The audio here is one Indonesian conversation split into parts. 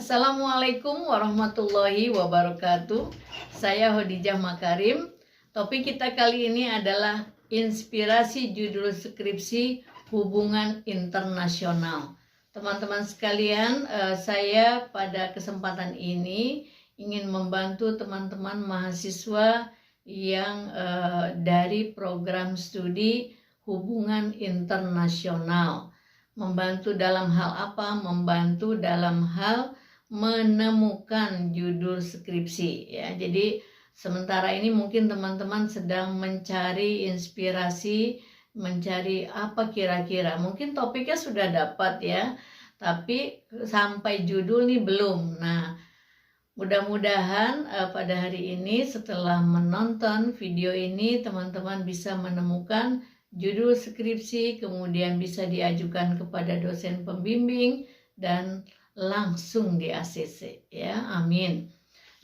Assalamualaikum warahmatullahi wabarakatuh. Saya Hodijah Makarim. Topik kita kali ini adalah inspirasi judul skripsi hubungan internasional. Teman-teman sekalian, saya pada kesempatan ini ingin membantu teman-teman mahasiswa yang dari program studi hubungan internasional. Membantu dalam hal apa? Membantu dalam hal menemukan judul skripsi ya. Jadi sementara ini mungkin teman-teman sedang mencari inspirasi, mencari apa kira-kira. Mungkin topiknya sudah dapat ya, tapi sampai judul nih belum. Nah, mudah-mudahan pada hari ini setelah menonton video ini teman-teman bisa menemukan judul skripsi, kemudian bisa diajukan kepada dosen pembimbing dan langsung di ACC ya, amin.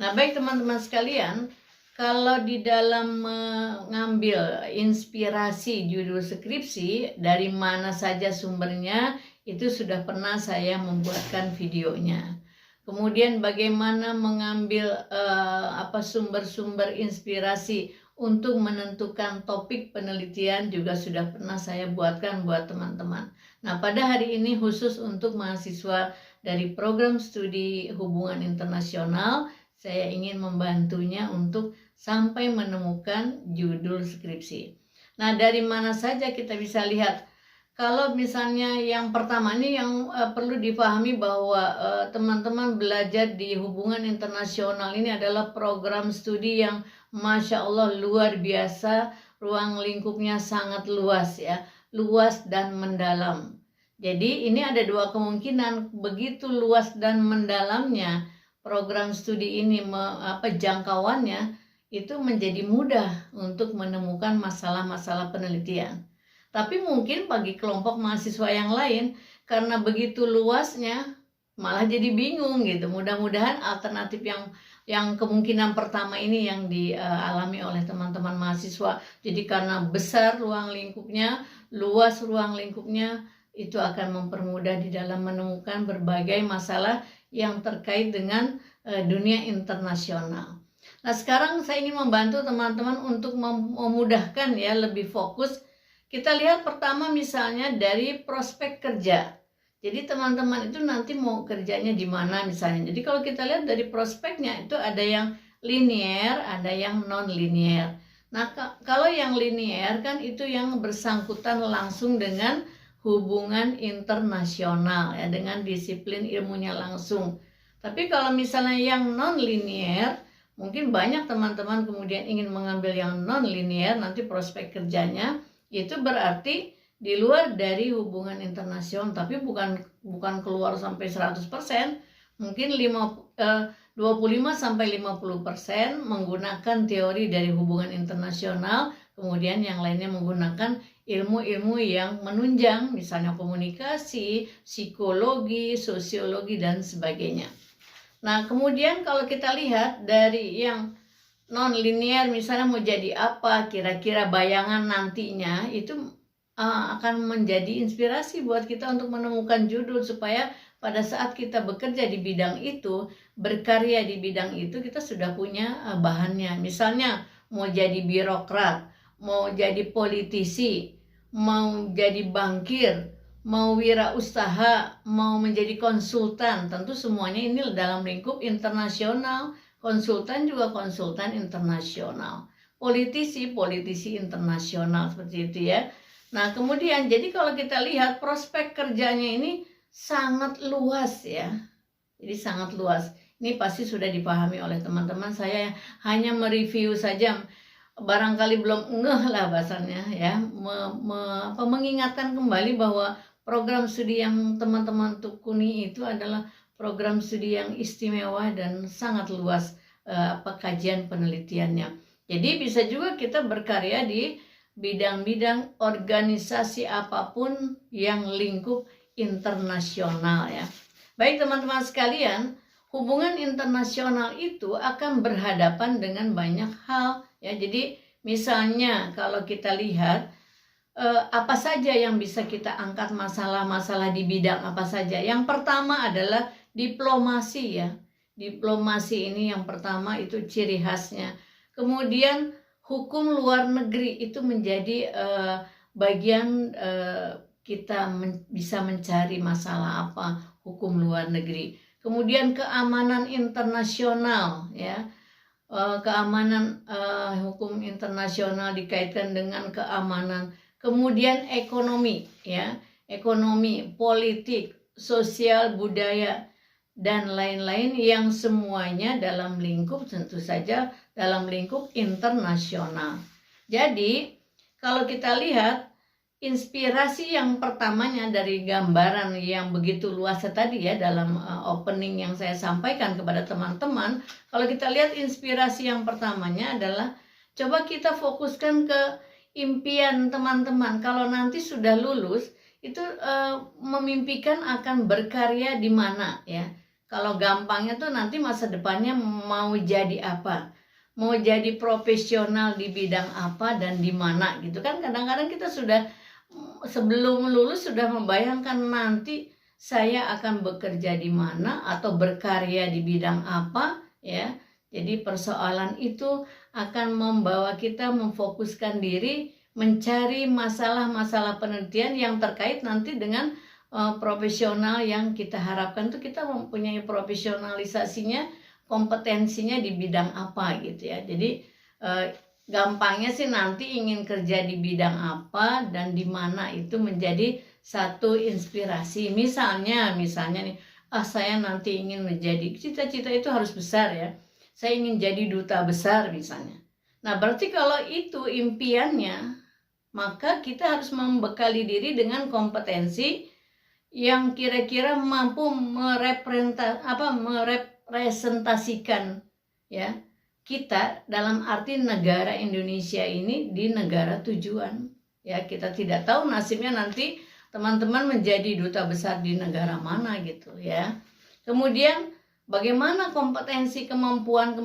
Nah baik teman-teman sekalian, kalau di dalam mengambil inspirasi judul skripsi dari mana saja sumbernya, itu sudah pernah saya membuatkan videonya. Kemudian bagaimana mengambil sumber-sumber inspirasi untuk menentukan topik penelitian juga sudah pernah saya buatkan buat teman-teman. Nah pada hari ini khusus untuk mahasiswa dari program studi hubungan internasional, saya ingin membantunya untuk sampai menemukan judul skripsi. Nah dari mana saja kita bisa lihat? Kalau misalnya yang pertama ini yang perlu dipahami bahwa teman-teman belajar di hubungan internasional ini adalah program studi yang Masya Allah luar biasa, ruang lingkupnya sangat luas ya, luas dan mendalam. Jadi ini ada dua kemungkinan, begitu luas dan mendalamnya program studi ini jangkauannya itu menjadi mudah untuk menemukan masalah-masalah penelitian. Tapi mungkin bagi kelompok mahasiswa yang lain karena begitu luasnya malah jadi bingung gitu. Mudah-mudahan alternatif yang kemungkinan pertama ini yang dialami oleh teman-teman mahasiswa. Jadi karena besar ruang lingkupnya, luas ruang lingkupnya, itu akan mempermudah di dalam menemukan berbagai masalah yang terkait dengan dunia internasional. Nah sekarang saya ingin membantu teman-teman untuk memudahkan ya, lebih fokus. Kita lihat pertama misalnya dari prospek kerja. Jadi teman-teman itu nanti mau kerjanya di mana misalnya. Jadi kalau kita lihat dari prospeknya itu ada yang linear, ada yang non-linear. Nah kalau yang linear kan itu yang bersangkutan langsung dengan hubungan internasional ya, dengan disiplin ilmunya langsung. Tapi kalau misalnya yang non-linear, mungkin banyak teman-teman kemudian ingin mengambil yang non-linear, nanti prospek kerjanya itu berarti di luar dari hubungan internasional, tapi bukan keluar sampai 100%, mungkin 25-50% menggunakan teori dari hubungan internasional, kemudian yang lainnya menggunakan ilmu-ilmu yang menunjang, misalnya komunikasi, psikologi, sosiologi, dan sebagainya. Nah, kemudian kalau kita lihat dari yang non-linear, misalnya mau jadi apa, kira-kira bayangan nantinya, itu akan menjadi inspirasi buat kita untuk menemukan judul, supaya pada saat kita bekerja di bidang itu, berkarya di bidang itu, kita sudah punya bahannya. Misalnya mau jadi birokrat, mau jadi politisi, mau jadi bankir, mau wirausaha, mau menjadi konsultan, tentu semuanya ini dalam lingkup internasional. Konsultan juga konsultan internasional, politisi internasional, seperti itu ya. Nah kemudian jadi kalau kita lihat prospek kerjanya ini sangat luas ya, jadi sangat luas. Ini pasti sudah dipahami oleh teman-teman. Saya hanya mereview saja, barangkali belum ngeh lah bahasanya ya, mengingatkan kembali bahwa program studi yang teman-teman tekuni itu adalah program studi yang istimewa dan sangat luas kajian penelitiannya. Jadi bisa juga kita berkarya di bidang-bidang organisasi apapun yang lingkup internasional ya. Baik teman-teman sekalian, hubungan internasional itu akan berhadapan dengan banyak hal ya. Jadi misalnya kalau kita lihat apa saja yang bisa kita angkat, masalah-masalah di bidang apa saja. Yang pertama adalah diplomasi ya. Diplomasi ini yang pertama itu ciri khasnya. Kemudian hukum luar negeri itu menjadi bagian kita bisa mencari masalah apa hukum luar negeri. Kemudian keamanan internasional ya. Keamanan hukum internasional dikaitkan dengan keamanan. Kemudian ekonomi ya. Ekonomi, politik, sosial, budaya, dan lain-lain yang semuanya dalam lingkup, tentu saja dalam lingkup internasional. Jadi kalau kita lihat inspirasi yang pertamanya dari gambaran yang begitu luas tadi ya dalam opening yang saya sampaikan kepada teman-teman, kalau kita lihat inspirasi yang pertamanya adalah coba kita fokuskan ke impian teman-teman. Kalau nanti sudah lulus itu memimpikan akan berkarya di mana ya. Kalau gampangnya tuh nanti masa depannya mau jadi apa, mau jadi profesional di bidang apa dan di mana gitu kan. Kadang-kadang kita sudah sebelum lulus sudah membayangkan nanti saya akan bekerja di mana atau berkarya di bidang apa ya. Jadi persoalan itu akan membawa kita memfokuskan diri mencari masalah-masalah penelitian yang terkait nanti dengan profesional yang kita harapkan tuh kita mempunyai profesionalisasinya, kompetensinya di bidang apa gitu ya. Jadi gampangnya sih nanti ingin kerja di bidang apa dan di mana itu menjadi satu inspirasi. Misalnya nih, saya nanti ingin menjadi, cita-cita itu harus besar ya. Saya ingin jadi duta besar misalnya. Nah berarti kalau itu impiannya, maka kita harus membekali diri dengan kompetensi yang kira-kira mampu merepresentasikan ya kita dalam arti negara Indonesia ini di negara tujuan. Ya kita tidak tahu nasibnya nanti teman-teman menjadi duta besar di negara mana gitu ya. Kemudian bagaimana kompetensi kemampuan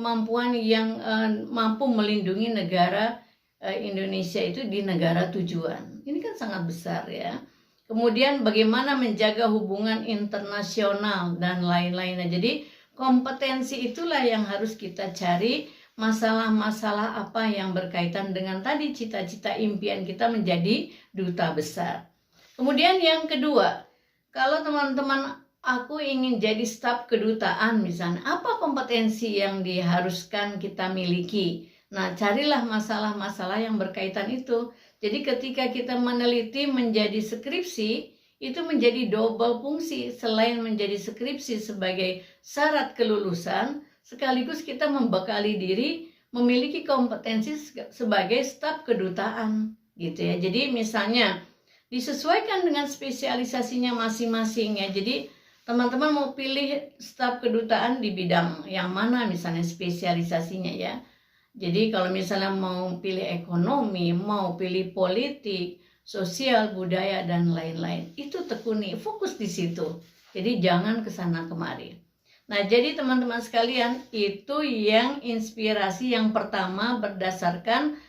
yang mampu melindungi negara Indonesia itu di negara tujuan. Ini kan sangat besar ya. Kemudian bagaimana menjaga hubungan internasional dan lain-lainnya. Jadi kompetensi itulah yang harus kita cari, masalah-masalah apa yang berkaitan dengan tadi cita-cita impian kita menjadi duta besar. Kemudian yang kedua, kalau teman-teman aku ingin jadi staf kedutaan misalnya, apa kompetensi yang diharuskan kita miliki? Nah, carilah masalah-masalah yang berkaitan itu. Jadi ketika kita meneliti menjadi skripsi, itu menjadi double fungsi. Selain menjadi skripsi sebagai syarat kelulusan, sekaligus kita membekali diri memiliki kompetensi sebagai staf kedutaan. Gitu ya. Jadi misalnya disesuaikan dengan spesialisasinya masing-masing ya. Jadi teman-teman mau pilih staf kedutaan di bidang yang mana misalnya spesialisasinya ya. Jadi kalau misalnya mau pilih ekonomi, mau pilih politik, sosial, budaya, dan lain-lain, itu tekuni, fokus di situ. Jadi jangan kesana kemari. Nah jadi teman-teman sekalian, itu yang inspirasi yang pertama berdasarkan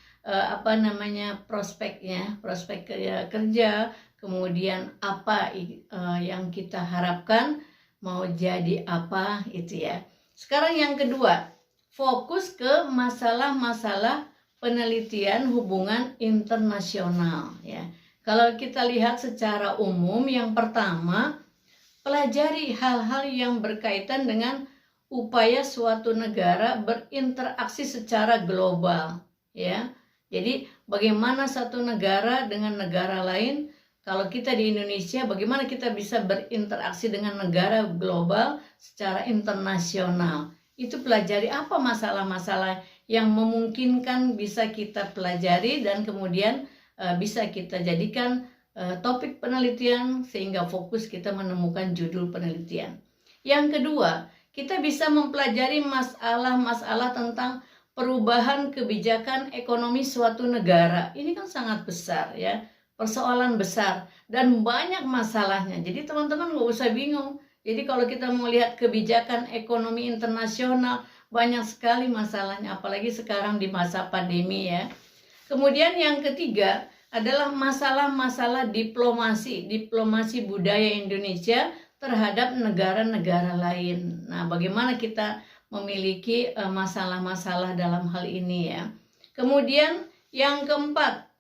prospeknya, prospek kerja, kemudian apa yang kita harapkan, mau jadi apa itu ya. Sekarang yang kedua, fokus ke masalah-masalah penelitian hubungan internasional ya. Kalau kita lihat secara umum, yang pertama pelajari hal-hal yang berkaitan dengan upaya suatu negara berinteraksi secara global ya. Jadi bagaimana satu negara dengan negara lain, kalau kita di Indonesia bagaimana kita bisa berinteraksi dengan negara global secara internasional. Itu pelajari apa masalah-masalah yang memungkinkan bisa kita pelajari dan kemudian bisa kita jadikan topik penelitian sehingga fokus kita menemukan judul penelitian. Yang kedua, kita bisa mempelajari masalah-masalah tentang perubahan kebijakan ekonomi suatu negara. Ini kan sangat besar ya, persoalan besar dan banyak masalahnya. Jadi teman-teman nggak usah bingung. Jadi kalau kita mau lihat kebijakan ekonomi internasional, banyak sekali masalahnya, apalagi sekarang di masa pandemi ya. Kemudian yang ketiga adalah masalah-masalah diplomasi budaya Indonesia terhadap negara-negara lain. Nah, bagaimana kita memiliki masalah-masalah dalam hal ini ya. Kemudian yang keempat,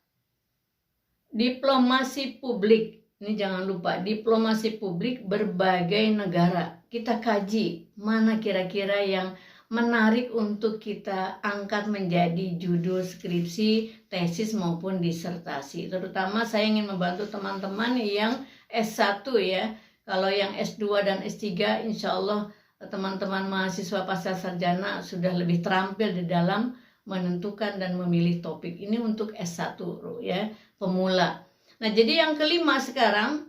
diplomasi publik. Ini jangan lupa, diplomasi publik berbagai negara. Kita kaji mana kira-kira yang menarik untuk kita angkat menjadi judul skripsi, tesis maupun disertasi. Terutama saya ingin membantu teman-teman yang S1 ya. Kalau yang S2 dan S3 insya Allah teman-teman mahasiswa pasca sarjana sudah lebih terampil di dalam menentukan dan memilih topik. Ini untuk S1 ya, pemula. Nah, jadi yang kelima sekarang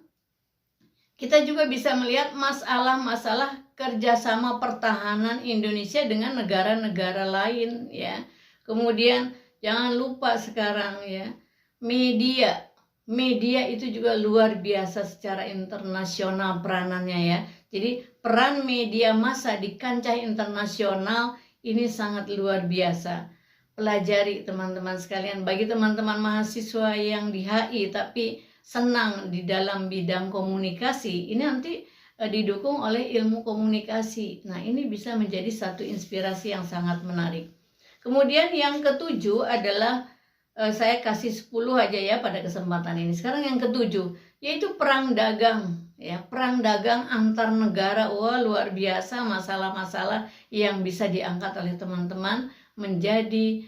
kita juga bisa melihat masalah-masalah kerjasama pertahanan Indonesia dengan negara-negara lain ya. Kemudian jangan lupa sekarang ya, media itu juga luar biasa secara internasional peranannya ya. Jadi peran media massa di kancah internasional ini sangat luar biasa. Pelajari teman-teman sekalian, bagi teman-teman mahasiswa yang di HI tapi senang di dalam bidang komunikasi, ini nanti didukung oleh ilmu komunikasi. Nah, ini bisa menjadi satu inspirasi yang sangat menarik. Kemudian yang ketujuh adalah saya kasih 10 aja ya pada kesempatan ini. Sekarang yang ketujuh yaitu perang dagang ya, perang dagang antar negara. Wah, luar biasa masalah-masalah yang bisa diangkat oleh teman-teman menjadi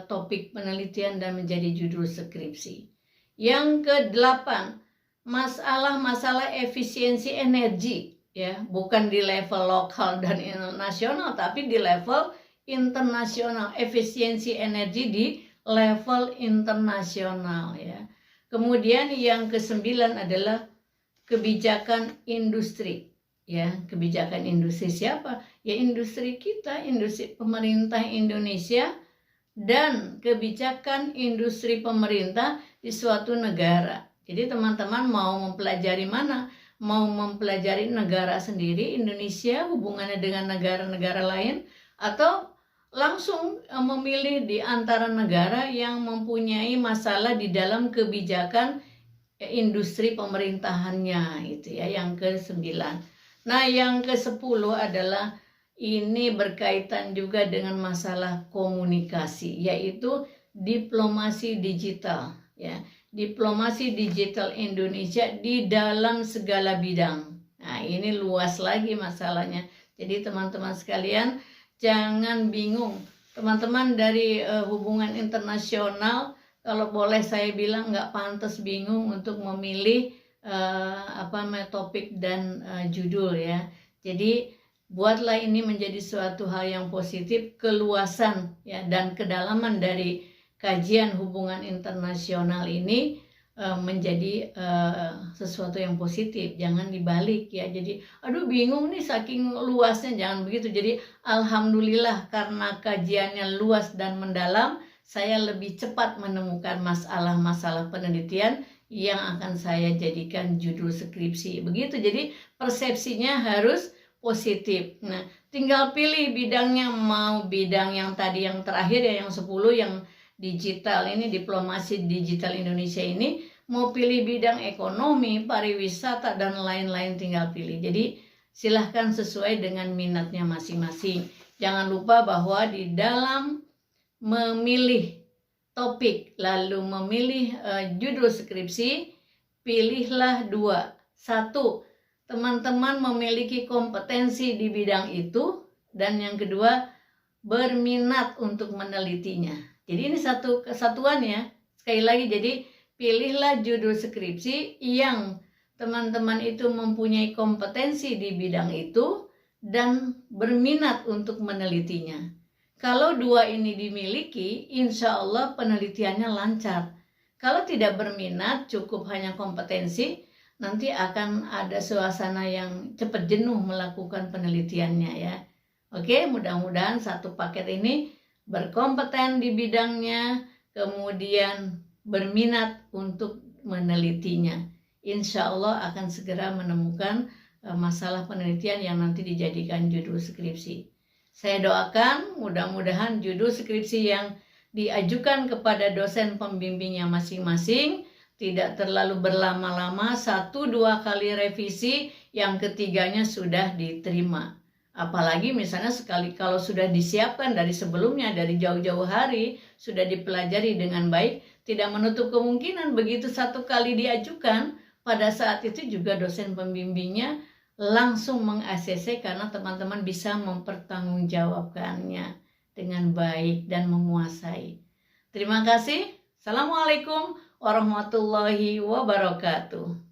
topik penelitian dan menjadi judul skripsi. Yang ke-8, masalah-masalah efisiensi energi ya, bukan di level lokal dan nasional tapi di level internasional, efisiensi energi di level internasional ya. Kemudian yang ke-9 adalah kebijakan industri ya. Kebijakan industri siapa? Ya industri kita, industri pemerintah Indonesia dan kebijakan industri pemerintah di suatu negara. Jadi teman-teman mau mempelajari mana? Mau mempelajari negara sendiri, Indonesia, hubungannya dengan negara-negara lain, atau langsung memilih di antara negara yang mempunyai masalah di dalam kebijakan industri pemerintahannya itu ya, yang ke-9. Nah, yang ke-10 adalah ini berkaitan juga dengan masalah komunikasi, yaitu diplomasi digital ya. Diplomasi digital Indonesia di dalam segala bidang. Nah, ini luas lagi masalahnya. Jadi teman-teman sekalian jangan bingung. Teman-teman dari hubungan internasional, kalau boleh saya bilang nggak pantas bingung untuk memilih topik dan judul ya. Jadi buatlah ini menjadi suatu hal yang positif, keluasan ya dan kedalaman dari kajian hubungan internasional ini menjadi sesuatu yang positif. Jangan dibalik ya. Jadi aduh bingung nih saking luasnya, jangan begitu. Jadi alhamdulillah karena kajiannya luas dan mendalam, saya lebih cepat menemukan masalah-masalah penelitian yang akan saya jadikan judul skripsi. Begitu. Jadi persepsinya harus positif. Nah, tinggal pilih bidangnya, mau bidang yang tadi yang terakhir ya, yang 10 yang digital ini, diplomasi digital Indonesia ini, mau pilih bidang ekonomi, pariwisata dan lain-lain, tinggal pilih. Jadi silahkan sesuai dengan minatnya masing-masing. Jangan lupa bahwa di dalam memilih topik lalu memilih judul skripsi, pilihlah 2. 1, teman-teman memiliki kompetensi di bidang itu, dan yang kedua berminat untuk menelitinya. Jadi ini satu kesatuan ya. Sekali lagi, jadi pilihlah judul skripsi yang teman-teman itu mempunyai kompetensi di bidang itu dan berminat untuk menelitinya. Kalau 2 ini dimiliki, insya Allah penelitiannya lancar. Kalau tidak berminat, cukup hanya kompetensi, nanti akan ada suasana yang cepat jenuh melakukan penelitiannya ya. Oke, mudah-mudahan satu paket ini berkompeten di bidangnya, kemudian berminat untuk menelitinya. Insya Allah akan segera menemukan masalah penelitian yang nanti dijadikan judul skripsi. Saya doakan mudah-mudahan judul skripsi yang diajukan kepada dosen pembimbingnya masing-masing tidak terlalu berlama-lama, 1-2 kali revisi yang ketiganya sudah diterima. Apalagi misalnya sekali kalau sudah disiapkan dari sebelumnya, dari jauh-jauh hari, sudah dipelajari dengan baik, tidak menutup kemungkinan begitu satu kali diajukan, pada saat itu juga dosen pembimbingnya langsung meng-ACC karena teman-teman bisa mempertanggungjawabkannya dengan baik dan menguasai. Terima kasih. Assalamualaikum warahmatullahi wabarakatuh.